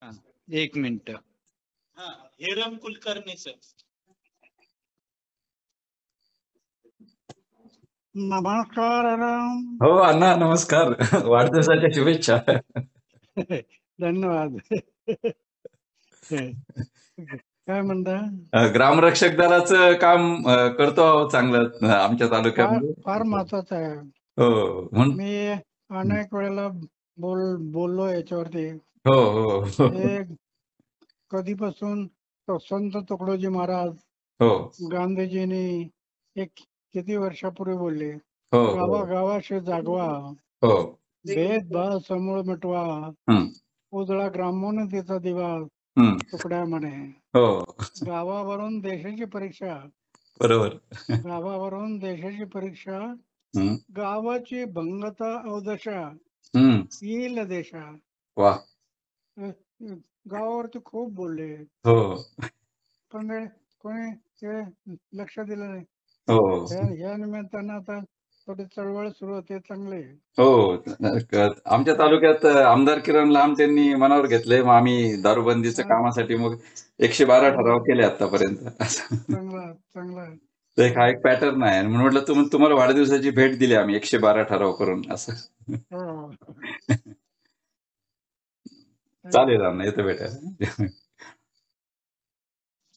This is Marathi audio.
हा, एक मिनिट. हा, हेरम कुलकर्णी सर. नमस्कार राम. हो अण्णा नमस्कार. वाढदिवसाच्या शुभेच्छा. धन्यवाद. काय म्हणता? ग्रामरक्षक दलाचं काम करतो आहोत चांगलं आमच्या तालुक्यामध्ये. फार महत्वाचं आहे. हो म्हणून मी अनेक वेळेला बोललो याच्यावरती. हो हो हे कधीपासून संत तुकडोजी महाराज, हो गांधीजींनी एक किती वर्षापूर्वी बोलले, हो गावागावाशी जागवा, हो भेदभाव समूळ मिटवा, हं, उजळा ग्रामोन्नतीचा दिवा हं, तुकड्या म्हणे. हो गावावरून देशाची परीक्षा, बरोबर. गावावरून देशाची परीक्षा, हं, गावाची भंगता अवदशा, हं, येईल देशा. वा गावावरती खूप बोलले, हो पण कोणी ते लक्ष दिलं नाही. हो या निमित्तानं आता थोडी चळवळ सुरू होते, चांगले. हो. आमच्या तालुक्यात आमदार किरण लांब त्यांनी मनावर घेतले, मग आम्ही दारूबंदीच्या कामासाठी मग 112 ठराव केले आतापर्यंत. चांगला चांगला. तर हा एक पॅटर्न आहे म्हणून म्हटलं तुम्हाला वाढदिवसाची भेट दिली आम्ही 112 ठराव करून असं. हो. चालेल अण्णा येतो भेटायला.